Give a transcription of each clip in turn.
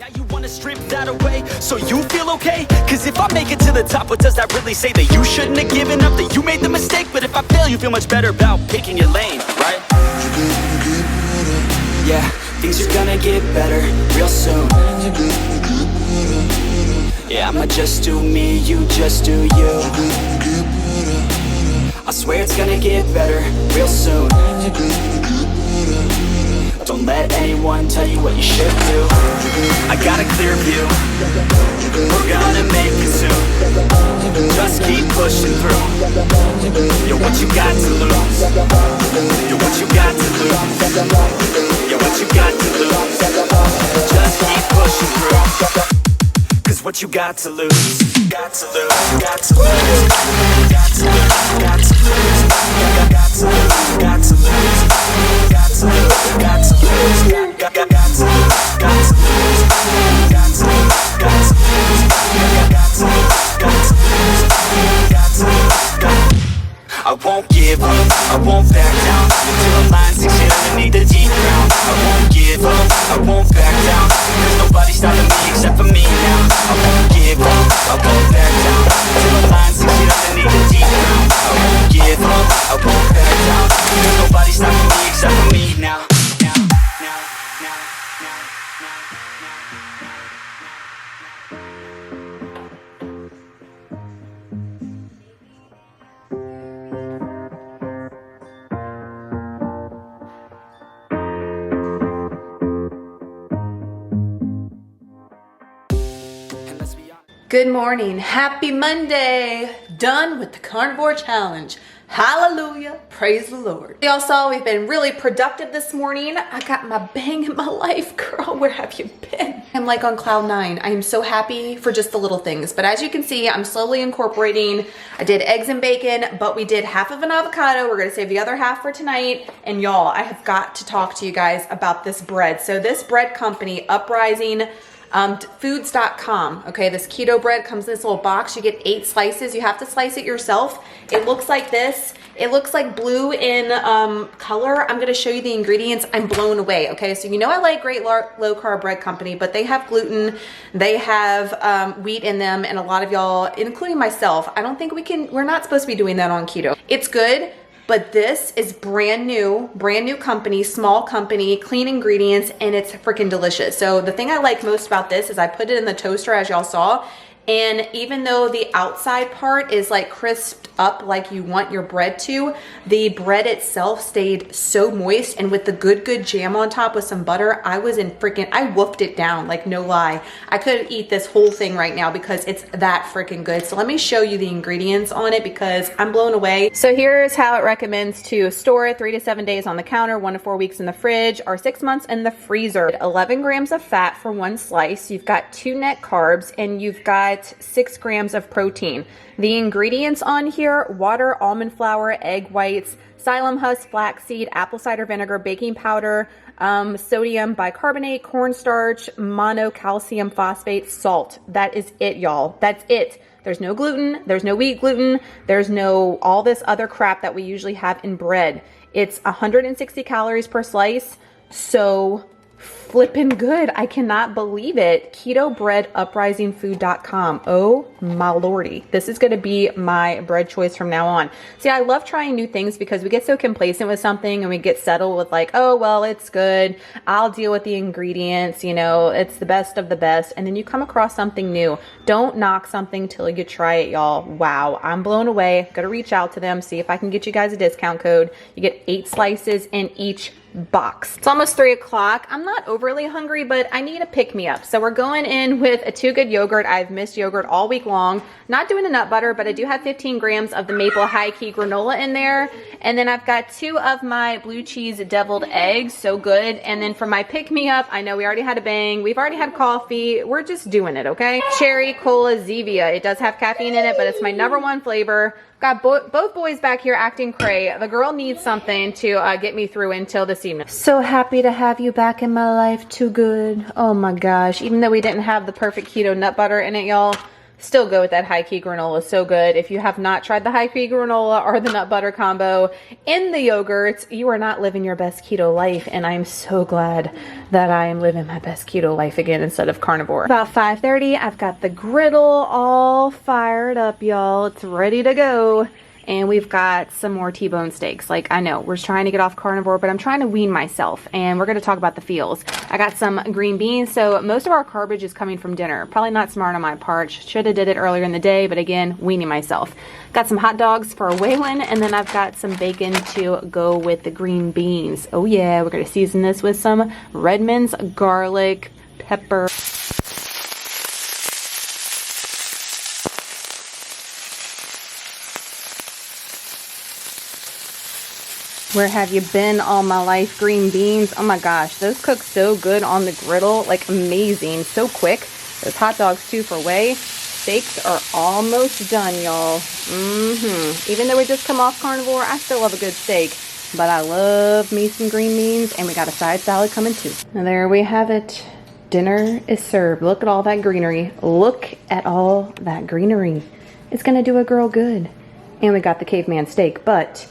Now you wanna strip that away so you feel okay? Cause if I make it to the top, what does that really say? That you shouldn't have given up, that you made the mistake? But if I fail, you feel much better about picking your lane, right? Yeah, things are gonna get better real soon. Yeah, I'ma just do me, you just do you. I swear it's gonna get better real soon. Don't let anyone tell you what you should do. I got a clear view, we're gonna make it soon. Just keep pushing through. You're what you got to lose. You're what you got to lose. You're what you got to lose. Just keep pushing through. Cause what you got to lose, got to lose, got to lose, got to lose, got to lose, got to lose, got to lose, got to lose, got to lose, got to lose, got to lose, got to lose, got to lose, got to lose, got to lose. I won't give up, I won't back down until the line sinks in underneath the deep ground. I won't give up, I won't back down. There's nobody stopping me except for me now. I won't give up, I won't back down until the line sinks in underneath the deep ground. I won't give up, I won't back down. There's nobody stopping me except for me now. Good morning, happy Monday, done with the carnivore challenge. Hallelujah, praise the Lord. Y'all saw we've been really productive this morning. I got my bang in my life, girl, where have you been? I'm like on cloud nine. I am so happy for just the little things, but as you can see, I'm slowly incorporating. I did eggs and bacon, but we did half of an avocado. We're gonna save the other half for tonight. And y'all, I have got to talk to you guys about this bread. So this bread company, Uprising, foods.com. Okay, this keto bread comes in this little box. You get 8 slices. You have to slice it yourself. It looks like this. It looks like blue in color. I'm gonna show you the ingredients. I'm blown away. Okay, so you know I like Great Low Carb Bread Company, but they have gluten, they have wheat in them, and a lot of y'all, including myself, I don't think we're not supposed to be doing that on keto. It's good, but this is brand new company, small company, clean ingredients, and it's freaking delicious. So the thing I like most about this is I put it in the toaster, as y'all saw, and even though the outside part is like crisped up like you want your bread to, the bread itself stayed so moist, and with the good jam on top with some butter, I wolfed it down, like no lie. I could eat this whole thing right now because it's that freaking good. So let me show you the ingredients on it because I'm blown away. So here's how it recommends to store it: 3 to 7 days on the counter, 1 to 4 weeks in the fridge, or 6 months in the freezer. 11 grams of fat for 1 slice. You've got 2 net carbs, and you've got 6 grams of protein. The ingredients on here: water, almond flour, egg whites, psyllium husk, flaxseed, apple cider vinegar, baking powder, sodium bicarbonate, cornstarch, monocalcium phosphate, salt. That is it, y'all. That's it. There's no gluten, there's no wheat gluten, there's no all this other crap that we usually have in bread. It's 160 calories per slice. So flippin' good. I cannot believe it. Keto bread, uprisingfood.com. Oh my lordy. This is going to be my bread choice from now on. See, I love trying new things because we get so complacent with something and we get settled with like, oh, well, it's good. I'll deal with the ingredients. You know, it's the best of the best. And then you come across something new. Don't knock something till you try it, y'all. Wow. I'm blown away. Got to reach out to them, see if I can get you guys a discount code. You get 8 slices in each box. It's almost 3 o'clock. I'm not overly hungry, but I need a pick-me-up. So we're going in with a Too Good yogurt. I've missed yogurt all week long. Not doing a nut butter, but I do have 15 grams of the maple high key granola in there. And then I've got 2 of my blue cheese deviled eggs. So good. And then for my pick-me-up, I know we already had a bang. We've already had coffee. We're just doing it, okay? Cherry Cola Zevia. It does have caffeine in it, but it's my #1 flavor. Got both boys back here acting cray. The girl needs something to get me through until this evening. So happy to have you back in my life. Too good. Oh my gosh. Even though we didn't have the perfect keto nut butter in it, y'all, Still go with that high key granola, so good. If you have not tried the high key granola or the nut butter combo in the yogurt, you are not living your best keto life, and I'm so glad that I am living my best keto life again instead of carnivore. About 5:30, I've got the griddle all fired up, y'all. It's ready to go. And we've got some more T-bone steaks. Like, I know we're trying to get off carnivore, but I'm trying to wean myself, and we're going to talk about the feels. I got some green beans, so most of our garbage is coming from dinner. Probably not smart on my part. Should have did it earlier in the day, but again, weaning myself. Got some hot dogs for Waylon, and then I've got some bacon to go with the green beans. Oh yeah, we're going to season this with some Redmond's garlic pepper. Where have you been all my life? Green beans. Oh my gosh, those cook so good on the griddle. Like, amazing. So quick. Those hot dogs too for Way. Steaks are almost done, y'all. Even though we just come off carnivore, I still love a good steak. But I love me some green beans, and we got a side salad coming too. And there we have it. Dinner is served. Look at all that greenery. Look at all that greenery. It's gonna do a girl good. And we got the caveman steak, but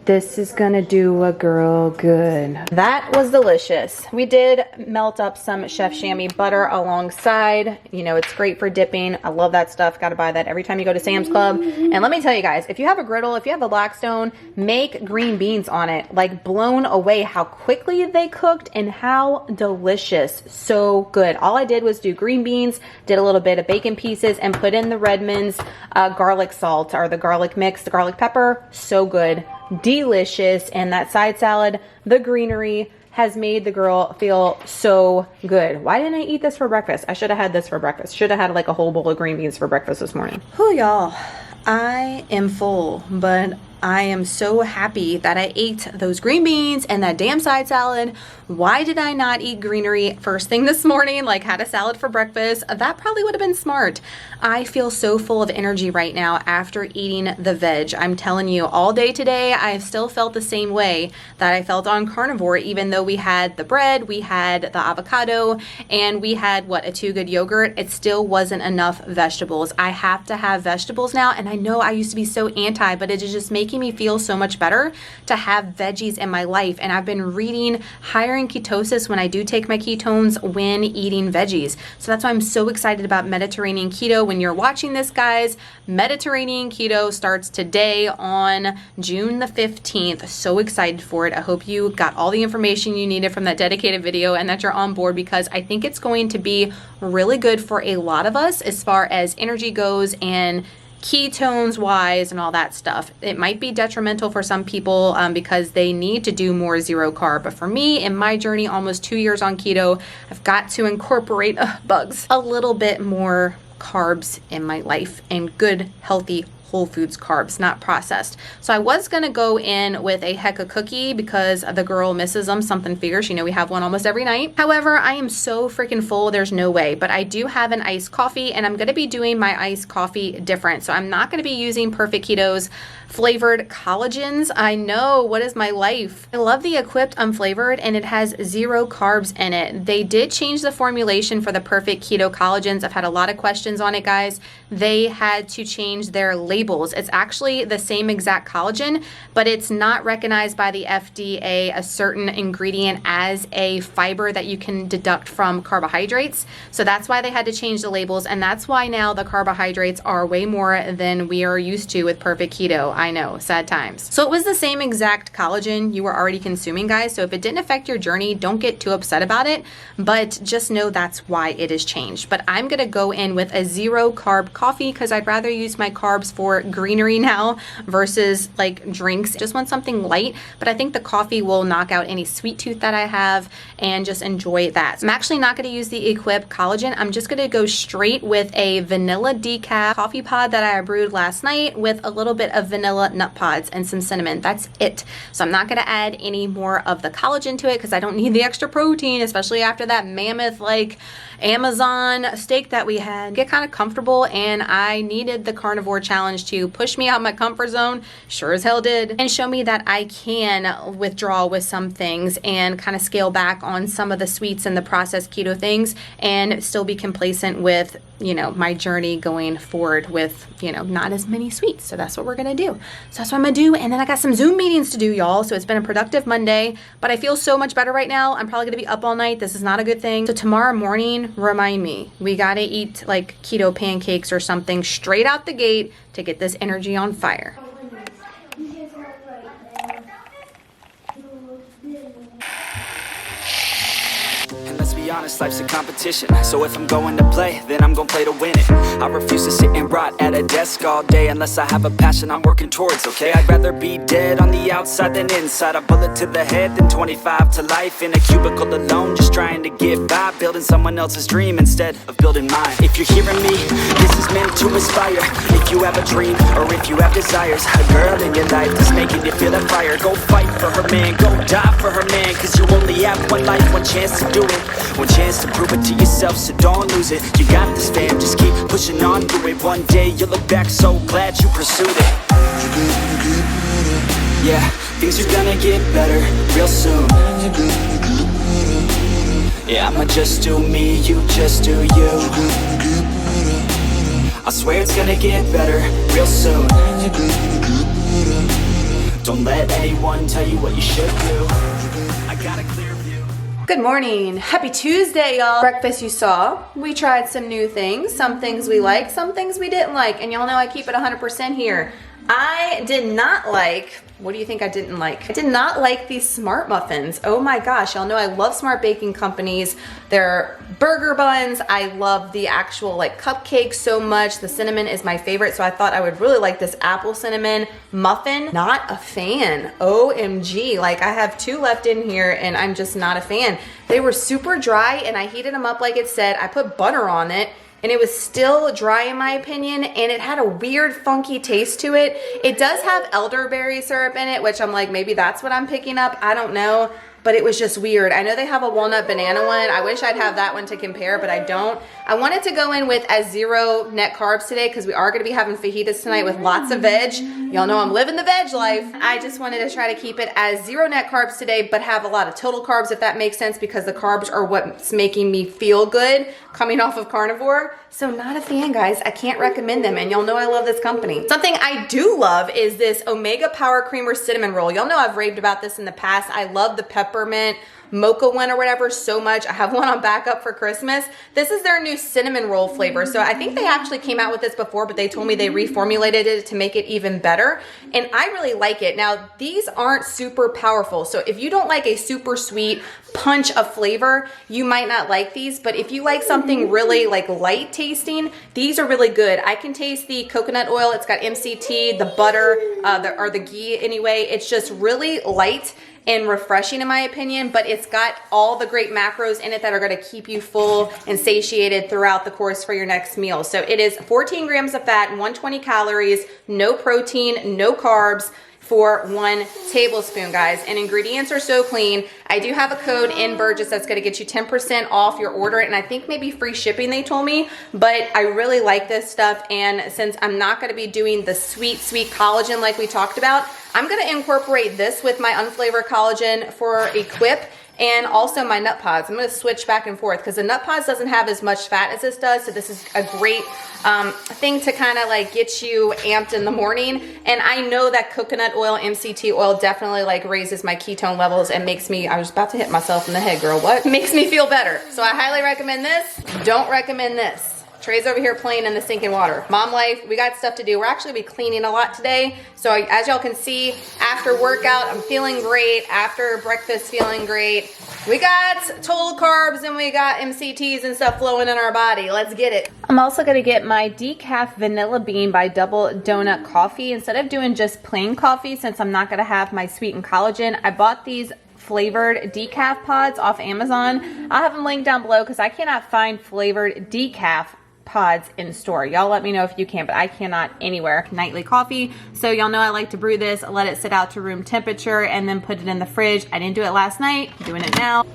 this is gonna do a girl good. That was delicious. We did melt up some Chef Chamois butter alongside. You know, it's great for dipping. I love that stuff. Gotta buy that every time you go to Sam's Club. And let me tell you guys, if you have a griddle, if you have a Blackstone, make green beans on it. Like, blown away how quickly they cooked and how delicious. So good. All I did was do green beans, did a little bit of bacon pieces, and put in the Redmond's garlic salt, or the garlic mix, the garlic pepper. So good. Delicious. And that side salad, the greenery, has made the girl feel so good. Why didn't I eat this for breakfast? I should have had this for breakfast. Should have had like a whole bowl of green beans for breakfast this morning. Whew, y'all. I am full, but I am so happy that I ate those green beans and that damn side salad. Why did I not eat greenery first thing this morning? Like, had a salad for breakfast. That probably would have been smart. I feel so full of energy right now after eating the veg. I'm telling you, all day today, I've still felt the same way that I felt on carnivore, even though we had the bread, we had the avocado, and we had, what, a 2 Good yogurt. It still wasn't enough vegetables. I have to have vegetables now, and I know I used to be so anti, but it is just making me feel so much better to have veggies in my life. And I've been reading higher in ketosis when I do take my ketones when eating veggies. So that's why I'm so excited about Mediterranean keto. When you're watching this, guys, Mediterranean keto starts today on June the 15th. So excited for it. I hope you got all the information you needed from that dedicated video and that you're on board, because I think it's going to be really good for a lot of us as far as energy goes and ketones wise and all that stuff. It might be detrimental for some people because they need to do more zero carb. But for me, in my journey, almost 2 years on keto, I've got to incorporate bugs, a little bit more carbs in my life, and good, healthy, whole foods carbs, not processed. So I was gonna go in with a HEKA cookie because the girl misses them, something fierce. You know, we have one almost every night. However, I am so freaking full, there's no way. But I do have an iced coffee, and I'm gonna be doing my iced coffee different. So I'm not gonna be using Perfect Keto's flavored collagens. I know, what is my life? I love the Equipped unflavored, and it has 0 carbs in it. They did change the formulation for the Perfect Keto collagens. I've had a lot of questions on it, guys. They had to change their labels. It's actually the same exact collagen, but it's not recognized by the FDA, a certain ingredient, as a fiber that you can deduct from carbohydrates. So that's why they had to change the labels, and that's why now the carbohydrates are way more than we are used to with Perfect Keto. I know, sad times. So it was the same exact collagen you were already consuming, guys. So if it didn't affect your journey, don't get too upset about it, but just know that's why it is changed. But I'm gonna go in with a 0 carb coffee because I'd rather use my carbs for greenery now versus like drinks. Just want something light, but I think the coffee will knock out any sweet tooth that I have and just enjoy that. So I'm actually not gonna use the Equip collagen. I'm just gonna go straight with a vanilla decaf coffee pod that I brewed last night with a little bit of vanilla nut pods and some cinnamon. That's it. So I'm not going to add any more of the collagen to it because I don't need the extra protein, especially after that mammoth like Amazon steak that we had. Get kind of comfortable, and I needed the carnivore challenge challenge to push me out of my comfort zone, sure as hell did, and show me that I can withdraw with some things and kind of scale back on some of the sweets and the processed keto things and still be complacent with, you know, my journey going forward with, you know, not as many sweets. So that's what we're gonna do. So that's what I'm gonna do. And then I got some Zoom meetings to do, y'all. So it's been a productive Monday, but I feel so much better right now. I'm probably gonna be up all night. This is not a good thing. So tomorrow morning, remind me, we gotta eat like keto pancakes or something straight out the gate to get this energy on fire. And let's be honest, life's a competition. So if I'm going to play, then I'm gonna play to win it. I refuse to sit and rot at a desk all day unless I have a passion I'm working towards, okay? I'd rather be dead on the outside than inside. A bullet to the head than 25 to life in a cubicle alone, just trying to get by, building someone else's dream instead of building mine. If you're hearing me, this is meant to inspire. If you have a dream or if you have desires, a girl in your life that's making you feel that fire, go fight for her man, go die for her man, cause you only have one life, one chance to do it, one chance to prove it to yourself, so don't lose it. You got this, fam, just keep pushing on through it. One day you'll look back so glad you pursued it. Yeah, things are gonna get better real soon. Yeah, I'ma just do me, you just do you. I swear it's gonna get better real soon. Don't let anyone tell you what you should do. I got a clear view. Good morning. Happy Tuesday, y'all. Breakfast you saw. We tried some new things. Some things we liked, some things we didn't like. And y'all know I keep it 100% here. I did not like, what do you think I didn't like? I did not like these Smart Muffins. Oh my gosh, y'all know I love Smart Baking Companies. Their burger buns, I love the actual like cupcakes so much. The cinnamon is my favorite, so I thought I would really like this apple cinnamon muffin. Not a fan, OMG. Like I have 2 left in here and I'm just not a fan. They were super dry and I heated them up like it said. I put butter on it. And it was still dry in my opinion, and it had a weird funky taste to it. It does have elderberry syrup in it, which I'm like, maybe that's what I'm picking up, I don't know. But it was just weird. I know they have a walnut banana one. I wish I'd have that one to compare, but I don't. I wanted to go in with as 0 net carbs today because we are gonna be having fajitas tonight with lots of veg. Y'all know I'm living the veg life. I just wanted to try to keep it as 0 net carbs today, but have a lot of total carbs, if that makes sense, because the carbs are what's making me feel good coming off of carnivore. So not a fan, guys. I can't recommend them, and y'all know I love this company. Something I do love is this Omega Power Creamer Cinnamon Roll. Y'all know I've raved about this in the past. I love the peppermint mocha one or whatever so much. I have one on backup for Christmas. This is their new cinnamon roll flavor. So I think they actually came out with this before, but they told me they reformulated it to make it even better. And I really like it. Now, these aren't super powerful. So if you don't like a super sweet punch of flavor, you might not like these. But if you like something really like light tasting, these are really good. I can taste the coconut oil. It's got MCT, the butter, or the ghee anyway. It's just really light and refreshing in my opinion, but it's got all the great macros in it that are gonna keep you full and satiated throughout the course for your next meal. So it is 14 grams of fat, 120 calories, no protein, no carbs, for 1 tablespoon, guys. And ingredients are so clean. I do have a code NBURGESS that's gonna get you 10% off your order, and I think maybe free shipping they told me, but I really like this stuff. And since I'm not gonna be doing the sweet collagen like we talked about, I'm gonna incorporate this with my unflavored collagen for Equip and also my nut pods. I'm gonna switch back and forth because the nut pods doesn't have as much fat as this does, so this is a great thing to kind of like get you amped in the morning. And I know that coconut oil, MCT oil definitely like raises my ketone levels and makes me, I was about to hit myself in the head, girl, what? Makes me feel better. So I highly recommend this. Don't recommend this. Trey's over here playing in the sinking water. Mom life, we got stuff to do. We're actually be cleaning a lot today. So as y'all can see, after workout, I'm feeling great. After breakfast, feeling great. We got total carbs and we got MCTs and stuff flowing in our body. Let's get it. I'm also gonna get my Decaf Vanilla Bean by Double Donut Coffee. Instead of doing just plain coffee, since I'm not gonna have my sweetened collagen, I bought these flavored decaf pods off Amazon. I'll have them linked down below because I cannot find flavored decaf pods in store. Y'all let me know if you can, but I cannot anywhere. Nightly coffee. So y'all know I like to brew this, let it sit out to room temperature, and then put it in the fridge. I didn't do it last night, I'm doing it now.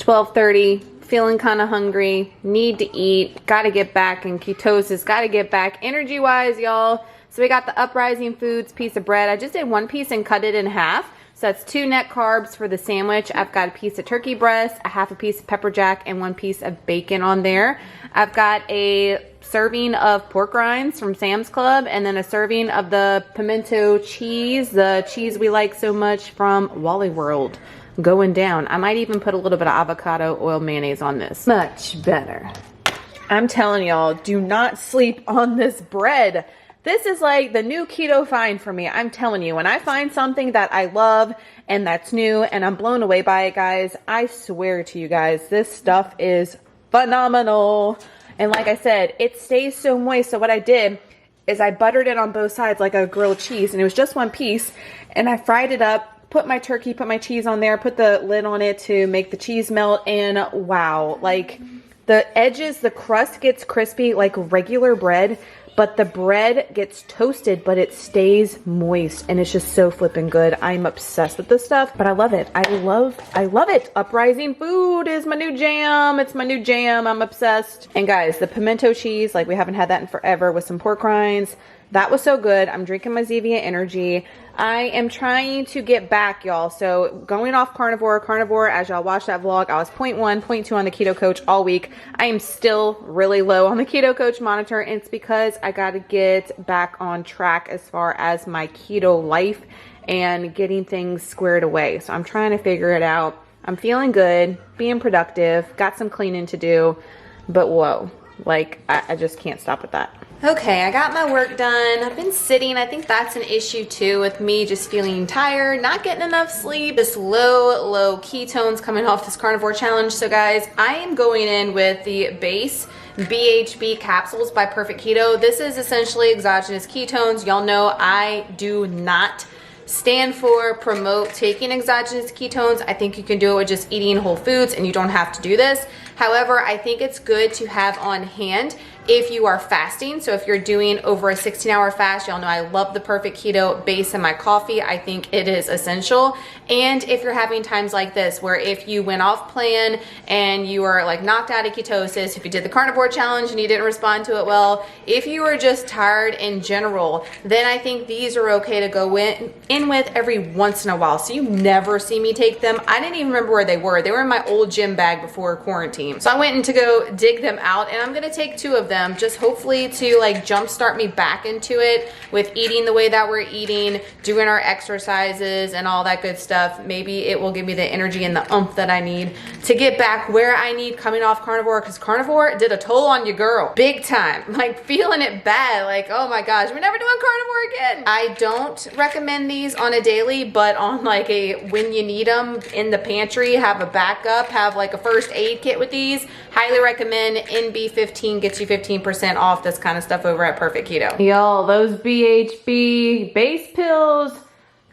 12:30, feeling kind of hungry, need to eat, got to get back in ketosis, got to get back energy wise, y'all. So we got the Uprising Foods piece of bread. I just did one piece and cut it in half. So that's 2 net carbs for the sandwich. I've got a piece of turkey breast, a half a piece of pepper jack, and 1 piece of bacon on there. I've got a serving of pork rinds from Sam's Club, and then a serving of the pimento cheese, the cheese we like so much from Wally World. Going down. I might even put a little bit of avocado oil mayonnaise on this. Much better. I'm telling y'all, do not sleep on this bread. This is like the new keto find for me. I'm telling you, when I find something that I love and that's new and I'm blown away by it, guys, I swear to you guys, this stuff is phenomenal. And like I said, it stays so moist. So what I did is I buttered it on both sides like a grilled cheese, and it was just 1 piece, and I fried it up, put my turkey, put my cheese on there, put the lid on it to make the cheese melt, and wow, like the edges, the crust gets crispy like regular bread, but the bread gets toasted, but it stays moist, and it's just so flipping good. I'm obsessed with this stuff, but I love it. I love it. Uprising Food is my new jam. It's my new jam. I'm obsessed. And guys, the pimento cheese, like we haven't had that in forever, with some pork rinds. That was so good. I'm drinking my Zevia Energy. I am trying to get back, y'all. So going off carnivore, as y'all watch that vlog, I was 0.1, 0.2 on the Keto Coach all week. I am still really low on the Keto Coach monitor, and it's because I got to get back on track as far as my keto life and getting things squared away. So I'm trying to figure it out. I'm feeling good, being productive, got some cleaning to do, but whoa, like I just can't stop with that. Okay, I got my work done. I've been sitting. I think that's an issue too with me just feeling tired, not getting enough sleep, this low ketones coming off this carnivore challenge. So guys, I am going in with the base BHB capsules by Perfect Keto. This is essentially exogenous ketones. Y'all know I do not stand for, promote taking exogenous ketones. I think you can do it with just eating whole foods and you don't have to do this. However, I think it's good to have on hand if you are fasting. So if you're doing over a 16-hour fast, y'all know I love the Perfect Keto base in my coffee. I think it is essential. And if you're having times like this, where if you went off plan and you are like knocked out of ketosis, if you did the carnivore challenge and you didn't respond to it well, if you were just tired in general, then I think these are okay to go in with every once in a while. So you never see me take them. I didn't even remember where they were. They were in my old gym bag before quarantine. So I went in to go dig them out, and I'm gonna take 2 of them, just hopefully to like jumpstart me back into it with eating the way that we're eating, doing our exercises and all that good stuff. Maybe it will give me the energy and the oomph that I need to get back where I need coming off carnivore, because carnivore did a toll on you, girl, big time. Like feeling it bad, like oh my gosh, we're never doing carnivore again. I don't recommend these on a daily, but on like a when you need them in the pantry, have a backup, have like a first aid kit with these. Highly recommend. NB15 gets you 15% off this kind of stuff over at Perfect Keto. Y'all, those BHB base pills,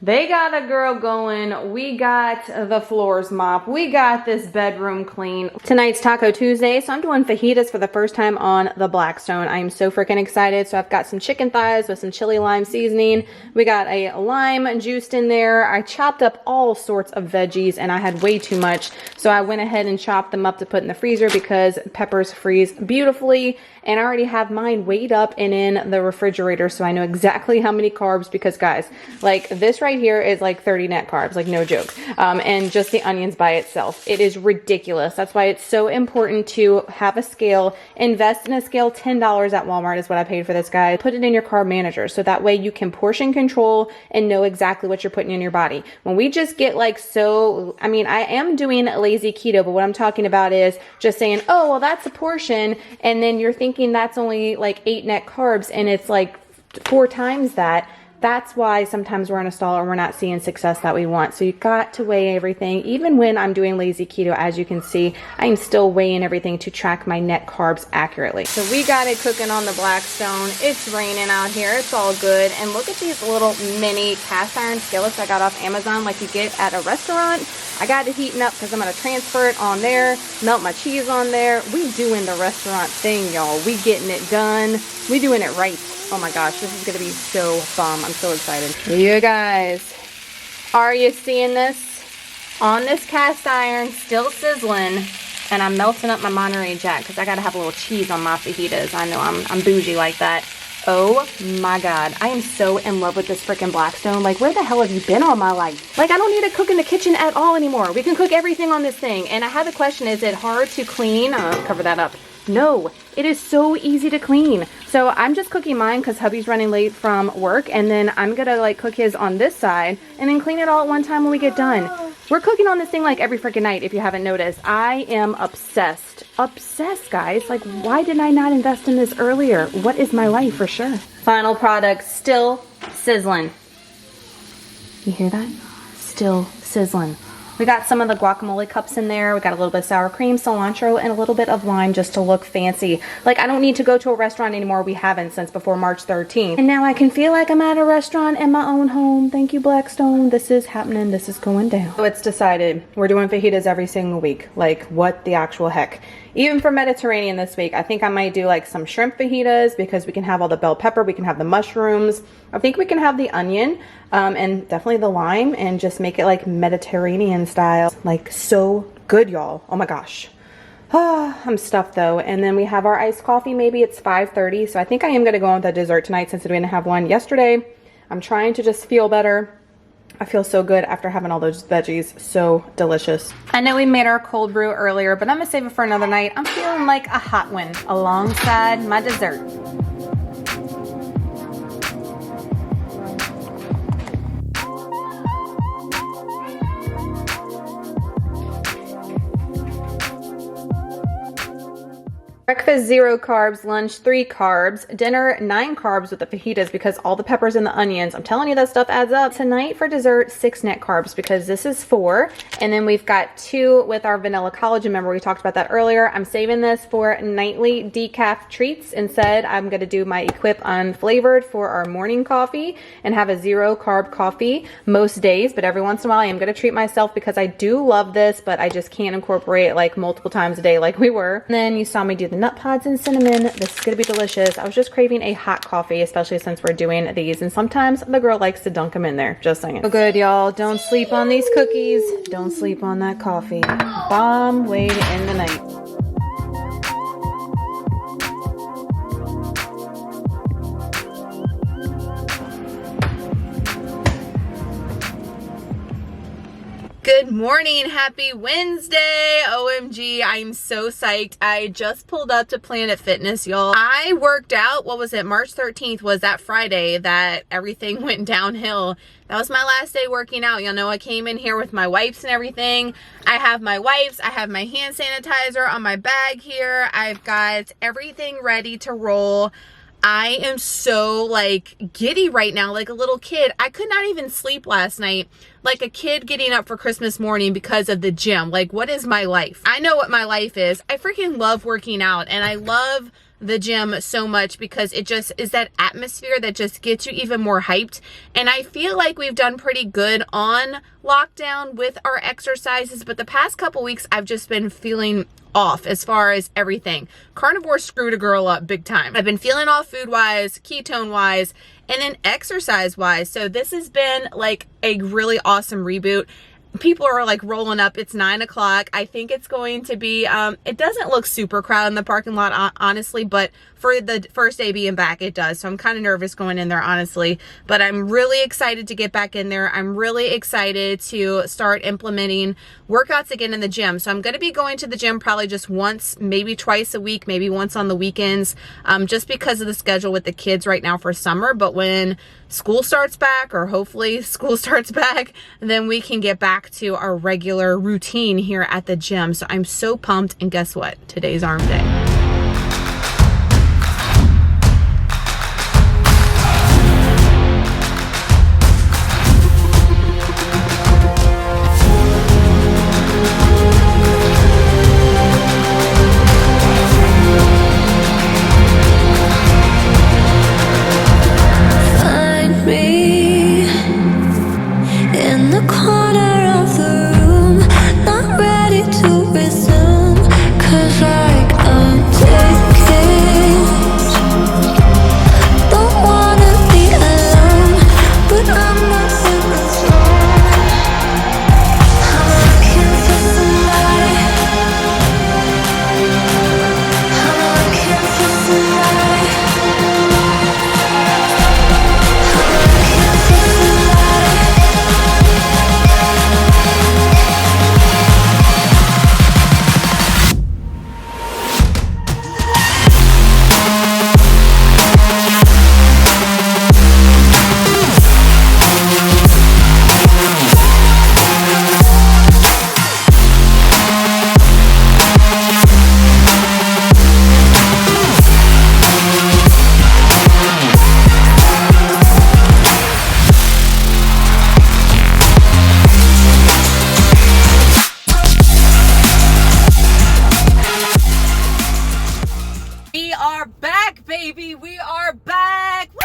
they got a girl going. We got the floors mop. We got this bedroom clean. Tonight's Taco Tuesday, so I'm doing fajitas for the first time on the Blackstone. I am so freaking excited. So I've got some chicken thighs with some chili lime seasoning. We got a lime juiced in there. I chopped up all sorts of veggies, and I had way too much. So I went ahead and chopped them up to put in the freezer because peppers freeze beautifully. And I already have mine weighed up and in the refrigerator, so I know exactly how many carbs, because guys, like this right here is like 30 net carbs, like no joke. And just the onions by itself, it is ridiculous. That's why it's so important to have a scale. Invest in a scale. $10 at Walmart is what I paid for this, guy. Put it in your carb manager, so that way you can portion control and know exactly what you're putting in your body. When we just get like so, I mean, I am doing lazy keto, but what I'm talking about is just saying, oh, well, that's a portion, and then you're thinking that's only like 8 net carbs, and it's like 4 times that. That's why sometimes we're in a stall or we're not seeing success that we want. So you got to weigh everything. Even when I'm doing lazy keto, as you can see, I'm still weighing everything to track my net carbs accurately. So we got it cooking on the Blackstone. It's raining out here. It's all good. And look at these little mini cast iron skillets I got off Amazon, like you get at a restaurant. I got it heating up because I'm going to transfer it on there, melt my cheese on there. We doing the restaurant thing, y'all. We getting it done. We doing it right. Oh my gosh, this is going to be so bomb. I'm so excited. You guys, are you seeing this? on this cast iron, still sizzling, and I'm melting up my Monterey Jack because I gotta have a little cheese on my fajitas. I know I'm bougie like that. Oh my God, I am so in love with this freaking Blackstone. Like, where the hell have you been all my life? Like, I don't need to cook in the kitchen at all anymore. We can cook everything on this thing. And I had the question, is it hard to clean? Cover that up. No, it is so easy to clean. So I'm just cooking mine because hubby's running late from work, and then I'm gonna like cook his on this side and then clean it all at one time when we get done. We're cooking on this thing like every freaking night, if you haven't noticed. I am obsessed. Obsessed, guys. Like, why did I not invest in this earlier? What is my life for sure? Final product, still sizzling. You hear that? Still sizzling. We got some of the guacamole cups in there. We got a little bit of sour cream, cilantro, and a little bit of lime just to look fancy. Like, I don't need to go to a restaurant anymore. We haven't since before March 13th. And now I can feel like I'm at a restaurant in my own home. Thank you, Blackstone. This is happening. This is going down. So it's decided. We're doing fajitas every single week. Like, what the actual heck? Even for Mediterranean this week, I think I might do like some shrimp fajitas because we can have all the bell pepper, we can have the mushrooms. I think we can have the onion and definitely the lime and just make it like Mediterranean style. Like, so good, y'all. Oh my gosh. I'm stuffed though. And then we have our iced coffee. Maybe it's 5:30. So I think I am going to go on with the dessert tonight since we didn't have one yesterday. I'm trying to just feel better. I feel so good after having all those veggies. So delicious. I know we made our cold brew earlier, but I'm gonna save it for another night. I'm feeling like a hot one alongside my dessert. Breakfast 0 carbs, lunch 3 carbs, dinner 9 carbs with the fajitas because all the peppers and the onions. I'm telling you, that stuff adds up. Tonight for dessert, 6 net carbs because this is 4. And then we've got 2 with our vanilla collagen. Remember we talked about that earlier. I'm saving this for nightly decaf treats. Instead, I'm going to do my Equip unflavored for our morning coffee and have a 0 carb coffee most days. But every once in a while, I am going to treat myself because I do love this, but I just can't incorporate it like multiple times a day like we were. And then you saw me do the nut pods and cinnamon. This is gonna be delicious. I was just craving a hot coffee, especially since we're doing these, and sometimes the girl likes to dunk them in there. Just saying. So good, y'all. Don't sleep on these cookies. Don't sleep on that coffee. Bomb way to end the night. Good morning, happy Wednesday. OMG, I'm so psyched. I just pulled up to Planet Fitness, y'all. I worked out, what was it, March 13th was that Friday that everything went downhill. That was my last day working out. Y'all know I came in here with my wipes and everything. I have my wipes, I have my hand sanitizer on my bag here. I've got everything ready to roll. I am so like giddy right now, like a little kid. I could not even sleep last night, like a kid getting up for Christmas morning because of the gym. Like, what is my life? I know what my life is. I freaking love working out, and I love the gym so much because it just is that atmosphere that just gets you even more hyped. And I feel like we've done pretty good on lockdown with our exercises, but the past couple weeks I've just been feeling off as far as everything. Carnivore screwed a girl up big time. I've been feeling off food wise, ketone wise, and then exercise wise. So this has been like a really awesome reboot. People are like rolling up. It's 9 o'clock. I think it's going to be, it doesn't look super crowded in the parking lot, honestly, but for the first day being back, it does. So I'm kind of nervous going in there, honestly, but I'm really excited to get back in there. I'm really excited to start implementing workouts again in the gym. So I'm going to be going to the gym probably just once, maybe twice a week, maybe once on the weekends, just because of the schedule with the kids right now for summer. But when school starts back, or hopefully school starts back, then we can get back to our regular routine here at the gym. So I'm so pumped. And guess what? Today's arm day. Corner of the room, not ready to resume, 'cause like baby, we are back. Woo!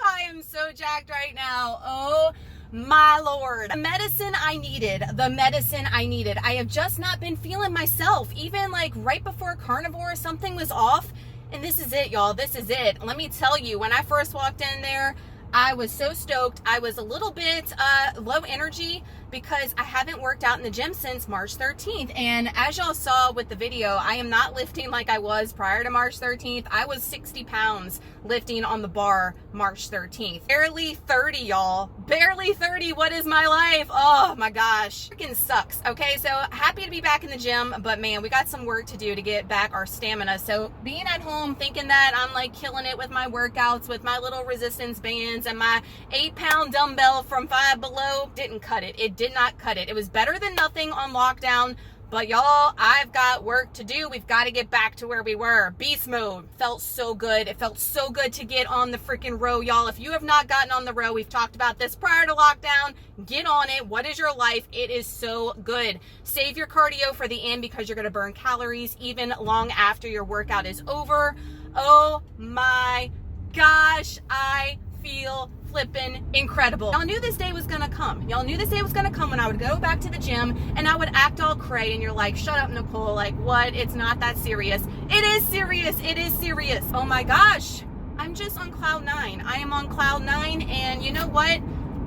I am so jacked right now. Oh my Lord. The medicine I needed. I have just not been feeling myself. Even like right before carnivore, something was off. And this is it, y'all. This is it. Let me tell you, when I first walked in there, I was so stoked. I was a little bit low energy because I haven't worked out in the gym since March 13th. And as y'all saw with the video, I am not lifting like I was prior to March 13th. I was 60 pounds lifting on the bar March 13th. Barely 30, y'all. Barely 30. What is my life? Oh my gosh. Freaking sucks. Okay, so happy to be back in the gym, but man, we got some work to do to get back our stamina. So being at home thinking that I'm like killing it with my workouts, with my little resistance bands and my 8-pound dumbbell from Five Below, didn't cut it. It did not cut it. It was better than nothing on lockdown, but y'all, I've got work to do. We've got to get back to where we were. Beast mode. Felt so good. It felt so good to get on the freaking row, y'all. If you have not gotten on the row, we've talked about this prior to lockdown. Get on it. What is your life? It is so good. Save your cardio for the end because you're going to burn calories even long after your workout is over. Oh my gosh, I feel flipping incredible. Y'all knew this day was gonna come. Y'all knew this day was gonna come when I would go back to the gym and I would act all cray and you're like, shut up, Nicole. Like, what? It's not that serious. It is serious. It is serious. Oh my gosh. I'm just on cloud 9. I am on cloud 9, and you know what?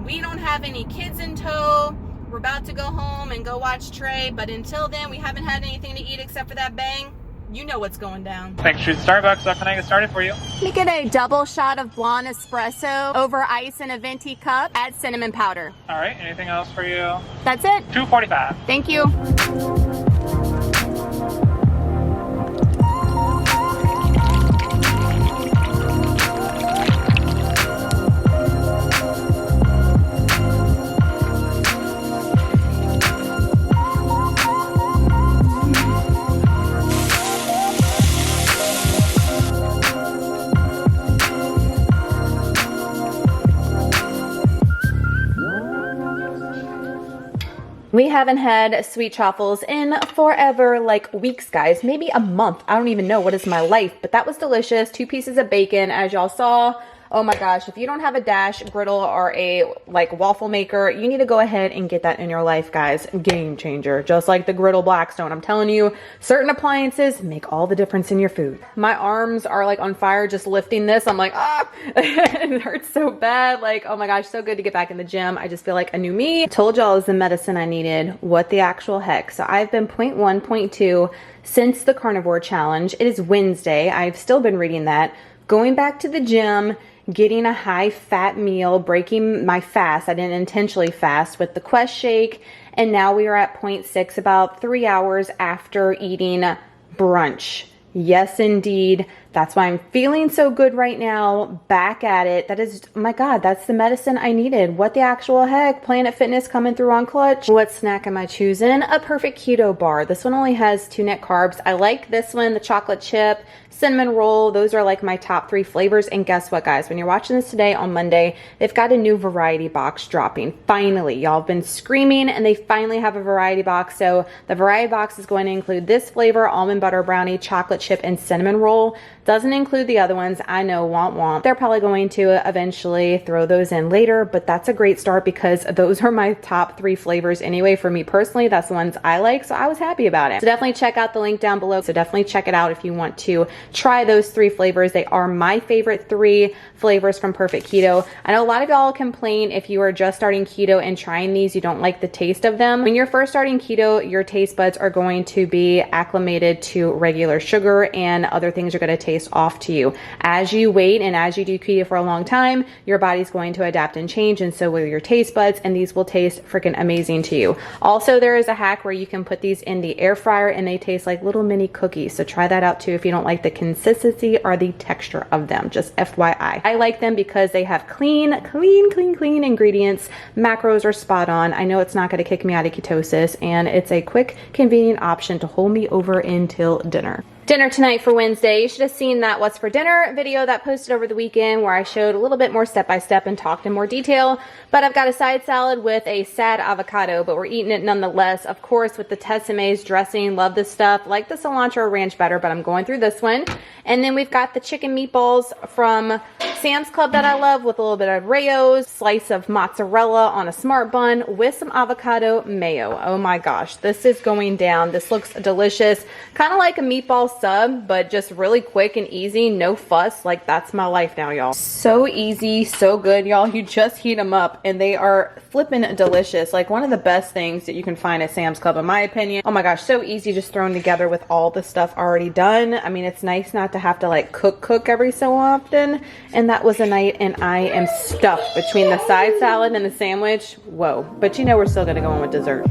We don't have any kids in tow. We're about to go home and go watch Trey, but until then, we haven't had anything to eat except for that bang. You know what's going down. Thanks for Starbucks. What can I get started for you? Let me get a double shot of blonde espresso over ice in a venti cup. Add cinnamon powder. All right. Anything else for you? That's it. $2.45. Thank you. We haven't had sweet truffles in forever, like weeks, guys, maybe a month. I don't even know what is my life, but that was delicious. 2 pieces of bacon, as y'all saw. Oh my gosh, if you don't have a Dash, Griddle, or a like waffle maker, you need to go ahead and get that in your life, guys. Game changer. Just like the Griddle Blackstone. I'm telling you, certain appliances make all the difference in your food. My arms are like on fire just lifting this. I'm like, ah, it hurts so bad. Like, oh my gosh, so good to get back in the gym. I just feel like a new me. Told y'all is the medicine I needed. What the actual heck? So I've been 0.1, 0.2 since the carnivore challenge. It is Wednesday. I've still been reading that. Going back to the gym, getting a high fat meal, breaking my fast. I didn't intentionally fast with the Quest shake. And now we are at 0.6, about 3 hours after eating brunch. Yes, indeed. That's why I'm feeling so good right now. Back at it. That is, oh my God, that's the medicine I needed. What the actual heck? Planet Fitness coming through on clutch. What snack am I choosing? A perfect keto bar. This one only has 2 net carbs. I like this one, the chocolate chip, cinnamon roll. Those are like my top 3 flavors. And guess what, guys? When you're watching this today on Monday, they've got a new variety box dropping. Finally, y'all have been screaming and they finally have a variety box. So the variety box is going to include this flavor, almond butter brownie, chocolate chip, and cinnamon roll. Doesn't include the other ones. I know, womp. They're probably going to eventually throw those in later, but that's a great start because those are my top 3 flavors anyway. For me personally, that's the ones I like, so I was happy about it. So definitely check out the link down below. So definitely check it out if you want to try those 3 flavors. They are my favorite 3 flavors from Perfect Keto. I know a lot of y'all complain if you are just starting keto and trying these, you don't like the taste of them. When you're first starting keto, your taste buds are going to be acclimated to regular sugar and other things are going to taste off to you. As you wait and as you do keto for a long time, your body's going to adapt and change, and so will your taste buds, and these will taste freaking amazing to you. Also, there is a hack where you can put these in the air fryer and they taste like little mini cookies. So try that out too if you don't like the consistency or the texture of them. Just FYI. I like them because they have clean ingredients. Macros are spot on. I know it's not going to kick me out of ketosis, and it's a quick, convenient option to hold me over until dinner. Dinner tonight for Wednesday. You should have seen that What's for Dinner video that posted over the weekend where I showed a little bit more step-by-step and talked in more detail. But I've got a side salad with a sad avocado, but we're eating it nonetheless. Of course, with the Tessemae's dressing. Love this stuff. Like the cilantro ranch better, but I'm going through this one. And then we've got the chicken meatballs from Sam's Club that I love with a little bit of Rayo's, slice of mozzarella on a smart bun with some avocado mayo. Oh my gosh, this is going down. This looks delicious. Kind of like a meatball sub, but just really quick and easy, no fuss. Like, that's my life now, y'all. So easy, so good, y'all. You just heat them up and they are flipping delicious. Like, one of the best things that you can find at Sam's Club, in my opinion. Oh my gosh, so easy, just thrown together with all the stuff already done. I mean, it's nice not to have to like cook every so often. And that was a night and I am stuffed between the side salad and the sandwich. Whoa. But you know, we're still gonna go in with dessert.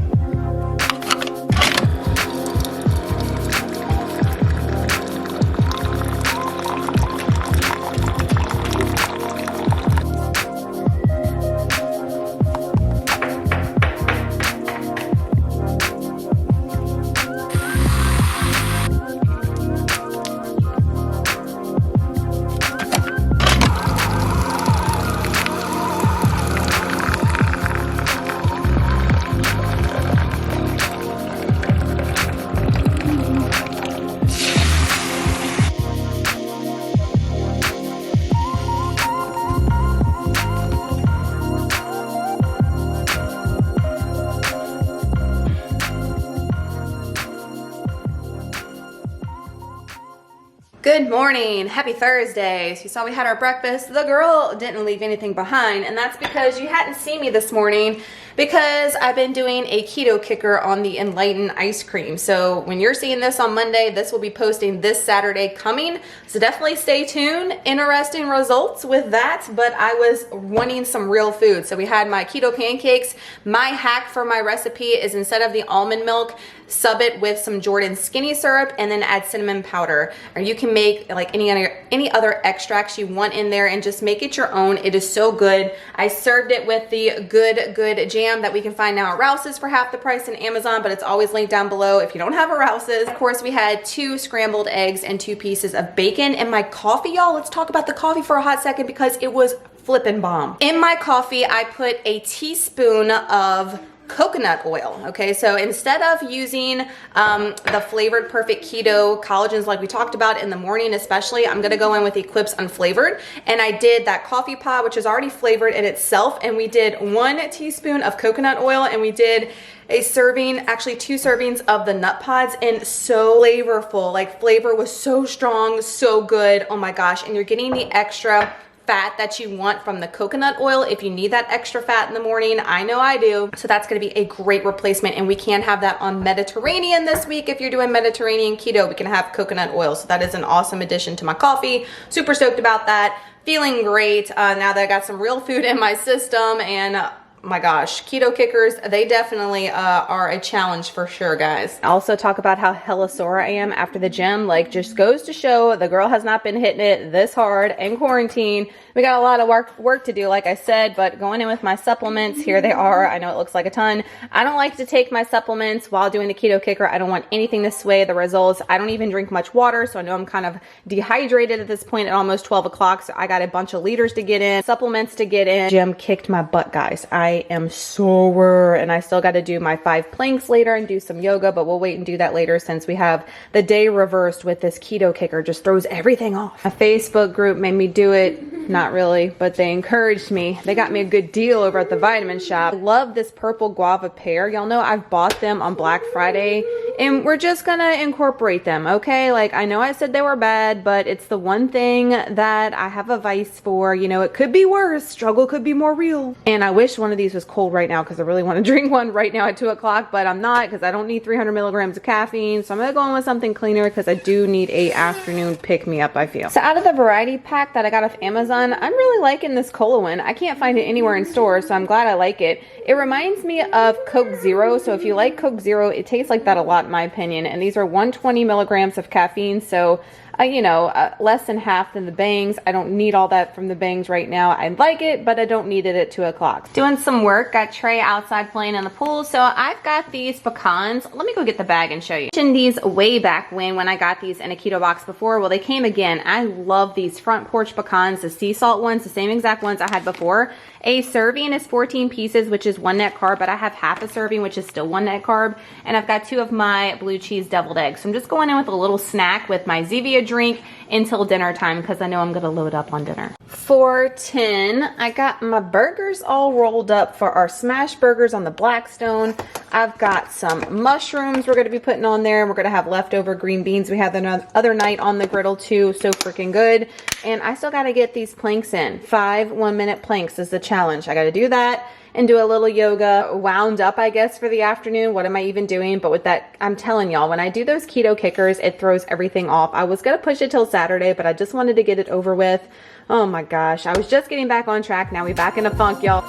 Good morning, happy Thursday. So you saw we had our breakfast. The girl didn't leave anything behind, and that's because you hadn't seen me this morning because I've been doing a keto kicker on the Enlighten ice cream. So when you're seeing this on Monday, this will be posting this Saturday coming. So definitely stay tuned. Interesting results with that, but I was wanting some real food. So we had my keto pancakes. My hack for my recipe is instead of the almond milk, sub it with some Jordan skinny syrup and then add cinnamon powder. Or you can make like any other extracts you want in there and just make it your own. It is so good. I served it with the good jam that we can find now at Rouse's for half the price in Amazon, but it's always linked down below if you don't have a Rouse's. Of course, we had 2 scrambled eggs and 2 pieces of bacon. And my coffee, y'all, let's talk about the coffee for a hot second because it was flippin' bomb. In my coffee, I put a teaspoon of coconut oil. Okay, so instead of using the flavored perfect keto collagens like we talked about in the morning especially, I'm gonna go in with Eclipse unflavored, and I did that coffee pod which is already flavored in itself, and we did 1 teaspoon of coconut oil, and we did a serving, actually 2 servings of the nut pods, and so flavorful. Like, flavor was so strong, so good. Oh my gosh. And you're getting the extra fat that you want from the coconut oil if you need that extra fat in the morning. I know I do. So that's going to be a great replacement, and we can have that on Mediterranean this week. If you're doing Mediterranean keto, we can have coconut oil. So that is an awesome addition to my coffee. Super stoked about that. Feeling great now that I got some real food in my system. And my gosh, keto kickers, they definitely are a challenge for sure, guys. I also talk about how hella sore I am after the gym. Like, just goes to show the girl has not been hitting it this hard in quarantine. We got a lot of work to do, like I said, but going in with my supplements, here they are. I know it looks like a ton. I don't like to take my supplements while doing the keto kicker. I don't want anything to sway the results. I don't even drink much water, so I know I'm kind of dehydrated at this point at almost 12 o'clock, so I got a bunch of liters to get in, supplements to get in. Gym kicked my butt, guys. I am sore, and I still got to do my 5 planks later and do some yoga, but we'll wait and do that later since we have the day reversed with this keto kicker. Just throws everything off. A Facebook group made me do it. Not really, but they encouraged me. They got me a good deal over at the vitamin shop. I love this purple guava pear. Y'all know I've bought them on Black Friday, and we're just gonna incorporate them, okay? Like, I know I said they were bad, but it's the one thing that I have a vice for. You know, it could be worse. Struggle could be more real. And I wish one of these was cold right now because I really want to drink one right now at 2 o'clock, but I'm not because I don't need 300 milligrams of caffeine. So I'm gonna go in with something cleaner because I do need a afternoon pick-me-up, I feel. So out of the variety pack that I got off Amazon, I'm really liking this cola one. I can't find it anywhere in stores, so I'm glad I like it. It reminds me of Coke Zero, so if you like Coke Zero, it tastes like that a lot in my opinion. And these are 120 milligrams of caffeine, so less than half than the bangs. I don't need all that from the bangs right now. I like it, but I don't need it at 2 o'clock. Doing some work, got Trey outside playing in the pool. So I've got these pecans. Let me go get the bag and show you. I mentioned these way back when I got these in a keto box before. Well, they came again. I love these front porch pecans, the sea salt ones, the same exact ones I had before. A serving is 14 pieces, which is 1 net carb, but I have half a serving, which is still 1 net carb. And I've got 2 of my blue cheese deviled eggs. So I'm just going in with a little snack with my Zevia drink until dinner time because I know I'm gonna load up on dinner. For 10, I got my burgers all rolled up for our smash burgers on the Blackstone. I've got some mushrooms we're gonna be putting on there, and we're gonna have leftover green beans we had the other night on the griddle too, so freaking good. And I still gotta get these planks in. 5 1-minute planks is the challenge. I gotta do that and do a little yoga, wound up, I guess, for the afternoon. What am I even doing? But with that, I'm telling y'all, when I do those keto kickers, it throws everything off. I was gonna push it till Saturday, but I just wanted to get it over with. Oh my gosh, I was just getting back on track. Now we back in the funk, y'all.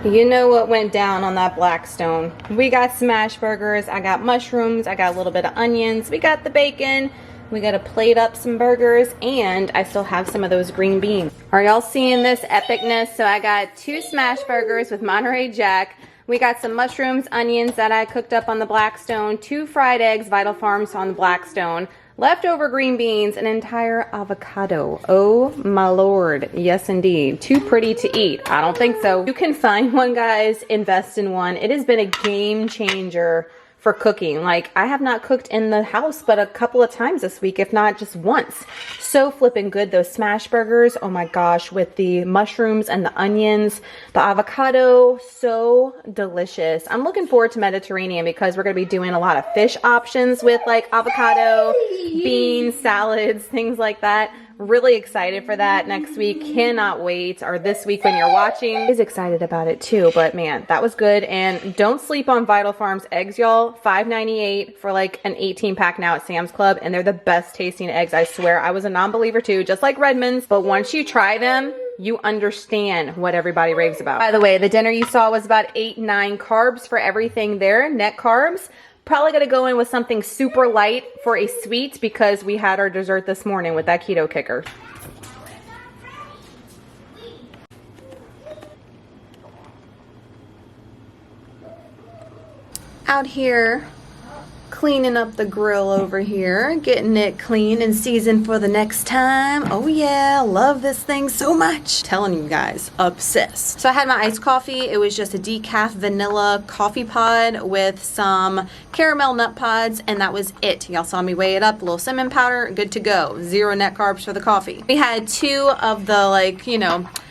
You know what went down on that Blackstone. We got smash burgers, I got mushrooms, I got a little bit of onions, we got the bacon, we got to plate up some burgers, and I still have some of those green beans. Are y'all seeing this epicness? So I got 2 smash burgers with Monterey Jack. We got some mushrooms, onions that I cooked up on the Blackstone, 2 fried eggs, Vital Farms on the Blackstone, leftover green beans, an entire avocado. Oh my lord. Yes, indeed. Too pretty to eat. I don't think so. You can find one, guys. Invest in one. It has been a game changer for cooking. Like, I have not cooked in the house but a couple of times this week, if not just once. So flipping good. Those smash burgers, oh my gosh, with the mushrooms and the onions, the avocado, so delicious. I'm looking forward to Mediterranean because we're going to be doing a lot of fish options with like avocado, beans, salads, things like that. Really excited for that next week. Cannot wait. Or this week when you're watching. Is excited about it too. But man, that was good. And don't sleep on Vital Farms eggs, y'all. $5.98 for like an 18-pack now at Sam's Club. And they're the best tasting eggs. I swear. I was a non-believer too, just like Redmond's. But once you try them, you understand what everybody raves about. By the way, the dinner you saw was about 8-9 carbs for everything there. Net carbs. Probably gonna go in with something super light for a sweet because we had our dessert this morning with that keto kicker. Out here cleaning up the grill over here, getting it clean and seasoned for the next time. Oh yeah, love this thing so much. Telling you guys, obsessed. So I had my iced coffee. It was just a decaf vanilla coffee pod with some caramel nut pods, and that was it. Y'all saw me weigh it up, a little cinnamon powder, good to go. 0 net carbs for the coffee. We had 2 of the, like,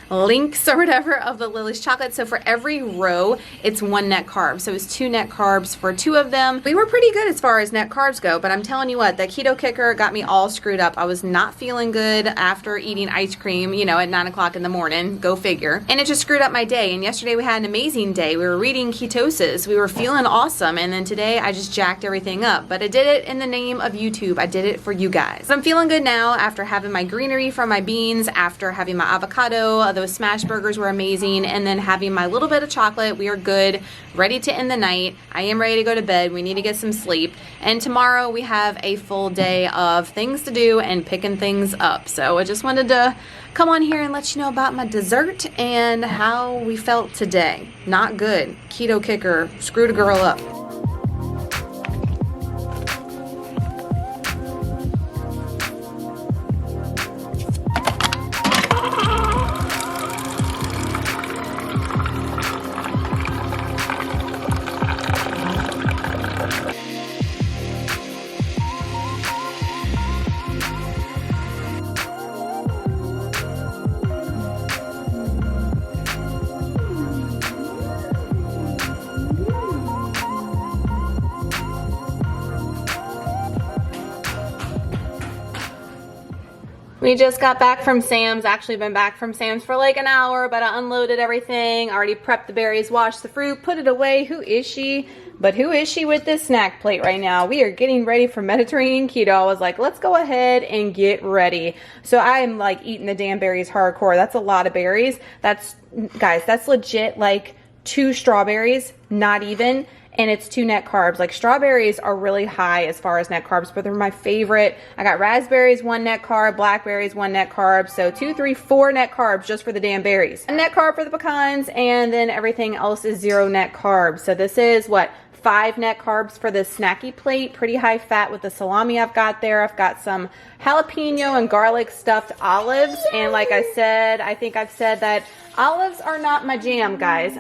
links or whatever of the Lily's chocolate. So for every row, it's 1 net carb. So it's 2 net carbs for 2 of them. We were pretty good as far as net carbs go, but I'm telling you what, that keto kicker got me all screwed up. I was not feeling good after eating ice cream, at 9 o'clock in the morning. Go figure. And it just screwed up my day. And yesterday we had an amazing day. We were reading ketosis. We were feeling awesome. And then today I just jacked everything up. But I did it in the name of YouTube. I did it for you guys. I'm feeling good now after having my greenery from my beans, after having my avocado. Those smash burgers were amazing, and then having my little bit of chocolate. We are good, ready to end the night. I am ready to go to bed. We need to get some sleep, and tomorrow we have a full day of things to do and picking things up. So I just wanted to come on here and let you know about my dessert and how we felt today. Not good. Keto kicker screwed a girl up. We just got back from Sam's. Actually been back from Sam's for like an hour, but I unloaded everything. Already prepped the berries, washed the fruit, put it away. Who is she? But who is she with this snack plate right now? We are getting ready for Mediterranean keto. I was like, let's go ahead and get ready. So I am like eating the damn berries hardcore. That's a lot of berries. Guys, that's legit like 2 strawberries, not even. And it's 2 net carbs. Like strawberries are really high as far as net carbs, but they're my favorite. I got raspberries, 1 net carb, blackberries, 1 net carb. So 2, 3, 4 net carbs just for the damn berries. A net carb for the pecans, and then everything else is 0 net carbs. So this is what? 5 net carbs for this snacky plate. Pretty high fat with the salami I've got there. I've got some jalapeno and garlic stuffed olives. And like I said, I think I've said that olives are not my jam, guys.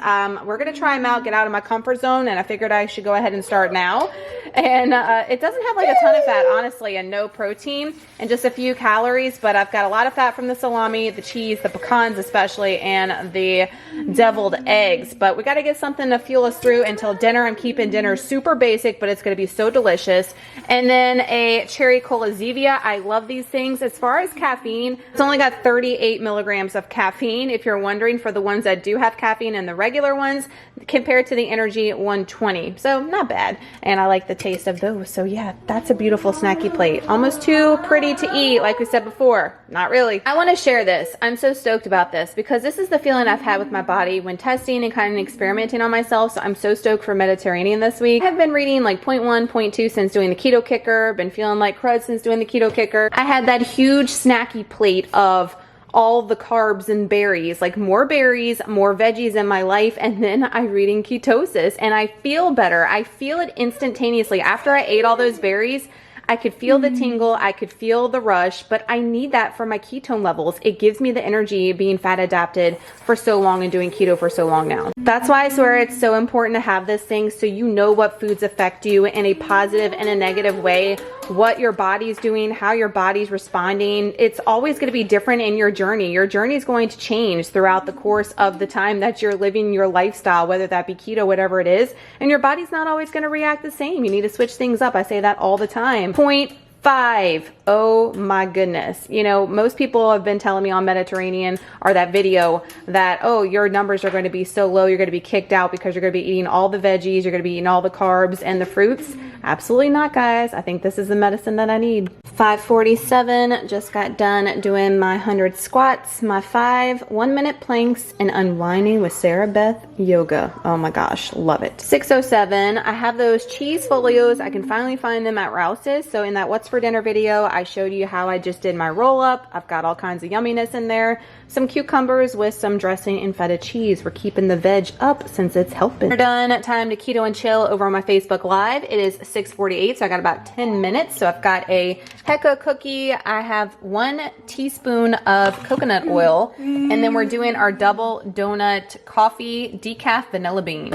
We're going to try them out, get out of my comfort zone, and I figured I should go ahead and start now. And it doesn't have like a ton of fat, honestly, and no protein, and just a few calories, but I've got a lot of fat from the salami, the cheese, the pecans especially, and the deviled eggs. But we got to get something to fuel us through until dinner. I'm keeping dinner super basic, but it's going to be so delicious. And then a cherry cola Zevia. I love these things. As far as caffeine, it's only got 38 milligrams of caffeine, if you're wondering, for the ones that do have caffeine, and the regular ones compared to the Energy 120. So not bad. And I like the taste of those. So yeah, that's a beautiful snacky plate. Almost too pretty to eat, like we said before. Not really. I want to share this. I'm so stoked about this because this is the feeling I've had with my body when testing and kind of experimenting on myself. So I'm so stoked for Mediterranean this week. I've been reading like 0.1, 0.2 since doing the keto kicker. Been feeling like crud since doing the keto kicker. I had that huge snacky plate of all the carbs and berries, like more berries, more veggies in my life, and then I'm reading ketosis and I feel better. I feel it instantaneously. After I ate all those berries, I could feel the tingle, I could feel the rush, but I need that for my ketone levels. It gives me the energy being fat adapted for so long and doing keto for so long now. That's why I swear it's so important to have this thing so you know what foods affect you in a positive and a negative way, what your body's doing, how your body's responding. It's always going to be different in your journey. Your journey is going to change throughout the course of the time that you're living your lifestyle, whether that be keto, whatever it is, and your body's not always going to react the same. You need to switch things up. I say that all the time. 0.5. Oh my goodness. You know, most people have been telling me on Mediterranean or that video that, oh, your numbers are going to be so low, you're going to be kicked out because you're going to be eating all the veggies, you're going to be eating all the carbs and the fruits. Absolutely not, guys. I think this is the medicine that I need. 5:47, just got done doing my 100 squats, my 5 1-minute planks, and unwinding with Sarah Beth yoga. Oh my gosh, love it. 6:07, I have those cheese folios. I can finally find them at Rouse's. So in that What's for Dinner video, I showed you how I just did my roll up. I've got all kinds of yumminess in there. Some cucumbers with some dressing and feta cheese. We're keeping the veg up since it's helping. We're done. Time to keto and chill over on my Facebook Live. It is 6:48, so I got about 10 minutes. So I've got a HEKA cookie. I have 1 teaspoon of coconut oil, and then we're doing our double donut coffee decaf vanilla bean.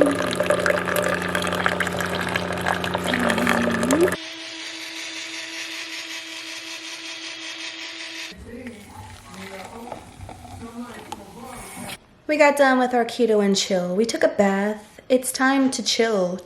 We got done with our keto and chill. We took a bath. It's time to chill.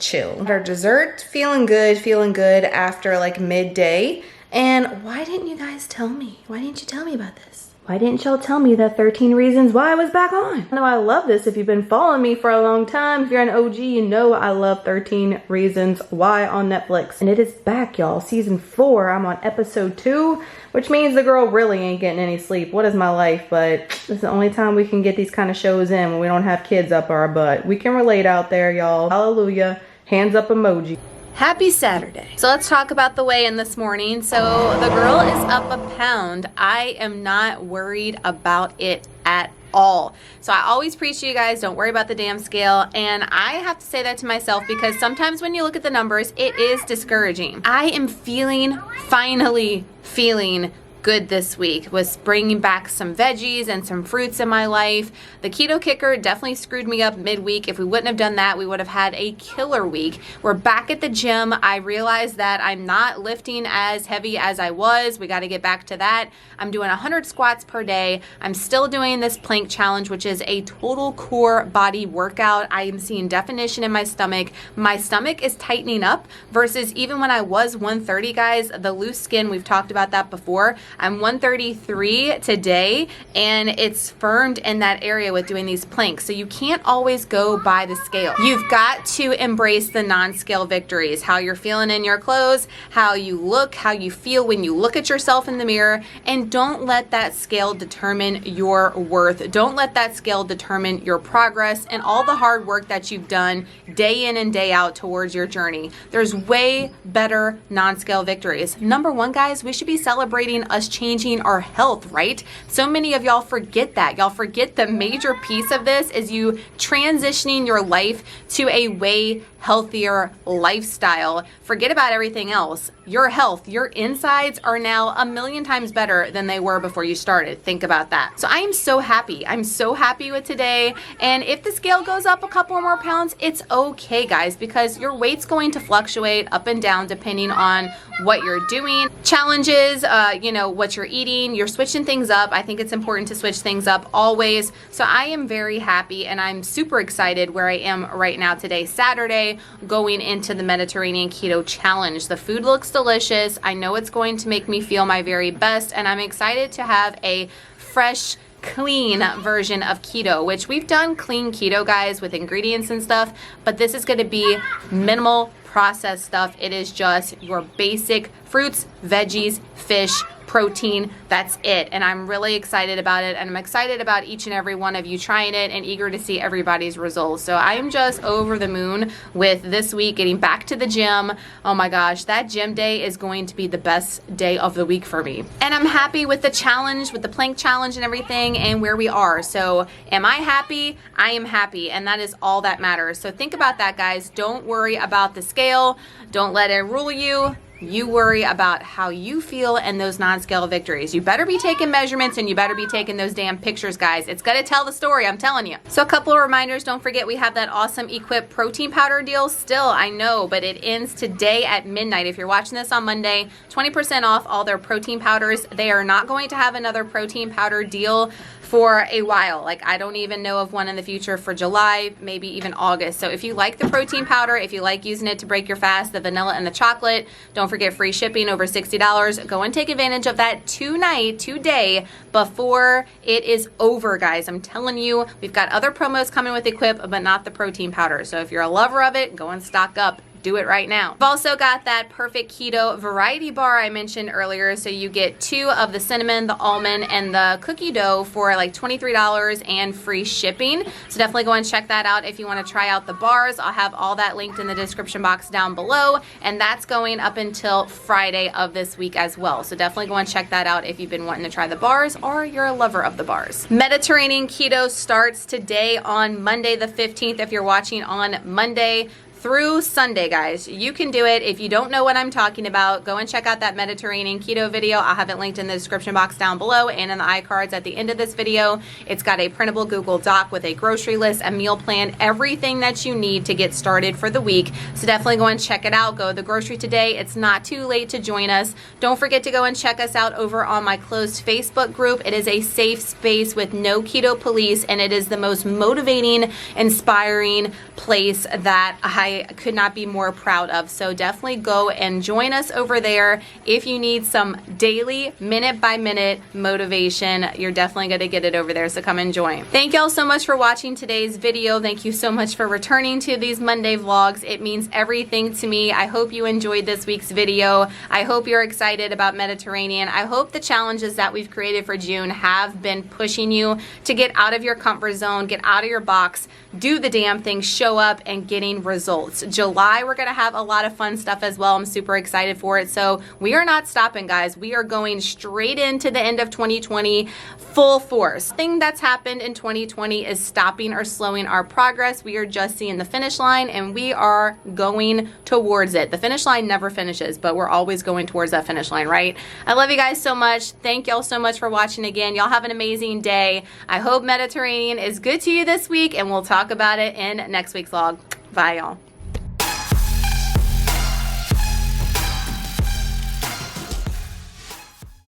Our dessert, feeling good after like midday. And why didn't you guys tell me? Why didn't you tell me about this? Why didn't y'all tell me the 13 reasons why I was back on? I know I love this. If you've been following me for a long time, if you're an OG, you know I love 13 Reasons Why on Netflix. And it is back, y'all. Season 4. I'm on episode 2, which means the girl really ain't getting any sleep. What is my life? But it's the only time we can get these kind of shows in when we don't have kids up our butt. We can relate out there, y'all. Hallelujah. Hands up emoji. Happy Saturday. So let's talk about the weigh-in this morning. So the girl is up a pound. I am not worried about it at all. So I always preach to you guys, don't worry about the damn scale. And I have to say that to myself because sometimes when you look at the numbers, it is discouraging. I am finally feeling good this week. Was bringing back some veggies and some fruits in my life. The keto kicker definitely screwed me up midweek. If we wouldn't have done that, we would have had a killer week. We're back at the gym. I realized that I'm not lifting as heavy as I was. We got to get back to that. I'm doing 100 squats per day. I'm still doing this plank challenge, which is a total core body workout. I am seeing definition in my stomach. My stomach is tightening up versus even when I was 130, guys, the loose skin, we've talked about that before. I'm 133 today, and it's firmed in that area with doing these planks. So you can't always go by the scale. You've got to embrace the non-scale victories, how you're feeling in your clothes, how you look, how you feel when you look at yourself in the mirror, and don't let that scale determine your worth. Don't let that scale determine your progress and all the hard work that you've done day in and day out towards your journey. There's way better non-scale victories. Number one, guys, we should be celebrating us changing our health, right? So many of y'all forget that. Y'all forget the major piece of this is you transitioning your life to a way healthier lifestyle. Forget about everything else. Your health, your insides are now 1,000,000 times better than they were before you started. Think about that. So I am so happy. I'm so happy with today. And if the scale goes up a couple more pounds, it's okay, guys, because your weight's going to fluctuate up and down depending on what you're doing. Challenges, what you're eating, you're switching things up. I think it's important to switch things up always. So I am very happy and I'm super excited where I am right now today, Saturday, going into the Mediterranean Keto Challenge. The food looks delicious. I know it's going to make me feel my very best, and I'm excited to have a fresh, clean version of keto, which we've done clean keto, guys, with ingredients and stuff, but this is going to be minimal processed stuff. It is just your basic fruits, veggies, fish, protein. That's it. And I'm really excited about it. And I'm excited about each and every one of you trying it and eager to see everybody's results. So I'm just over the moon with this week getting back to the gym. Oh my gosh, that gym day is going to be the best day of the week for me. And I'm happy with the challenge, with the plank challenge and everything and where we are. So am I happy? I am happy. And that is all that matters. So think about that, guys. Don't worry about the scale. Don't let it rule you. You worry about how you feel and those non-scale victories. You better be taking measurements and you better be taking those damn pictures, guys. It's gonna tell the story, I'm telling you. So a couple of reminders, don't forget we have that awesome Equip protein powder deal still, I know, but it ends today at midnight. If you're watching this on Monday, 20% off all their protein powders. They are not going to have another protein powder deal for a while. Like, I don't even know of one in the future for July, maybe even August. So if you like the protein powder, if you like using it to break your fast, the vanilla and the chocolate, don't forget free shipping over $60. Go and take advantage of that today, before it is over, guys. I'm telling you, we've got other promos coming with Equip, but not the protein powder. So if you're a lover of it, go and stock up. Do it right now. I've also got that perfect keto variety bar I mentioned earlier. So you get 2 of the cinnamon, the almond, and the cookie dough for like $23 and free shipping. So definitely go and check that out if you want to try out the bars. I'll have all that linked in the description box down below, and that's going up until Friday of this week as well. So definitely go and check that out if you've been wanting to try the bars or you're a lover of the bars. Mediterranean Keto starts today on Monday the 15th if you're watching on Monday through Sunday, guys. You can do it. If you don't know what I'm talking about, go and check out that Mediterranean Keto video. I'll have it linked in the description box down below and in the iCards at the end of this video. It's got a printable Google Doc with a grocery list, a meal plan, everything that you need to get started for the week. So definitely go and check it out. Go to the grocery today. It's not too late to join us. Don't forget to go and check us out over on my closed Facebook group. It is a safe space with no keto police, and it is the most motivating, inspiring place that I could not be more proud of. So definitely go and join us over there. If you need some daily, minute by minute motivation, you're definitely going to get it over there. So come and join. Thank y'all so much for watching today's video. Thank you so much for returning to these Monday vlogs. It means everything to me. I hope you enjoyed this week's video. I hope you're excited about Mediterranean. I hope the challenges that we've created for June have been pushing you to get out of your comfort zone, get out of your box, do the damn thing, show up, and getting results. July, we're going to have a lot of fun stuff as well. I'm super excited for it. So we are not stopping, guys. We are going straight into the end of 2020 full force. The thing that's happened in 2020 is stopping or slowing our progress. We are just seeing the finish line and we are going towards it. The finish line never finishes, but we're always going towards that finish line, right? I love you guys so much. Thank y'all so much for watching again. Y'all have an amazing day. I hope Mediterranean is good to you this week, and we'll talk about it in next week's vlog. Bye, y'all.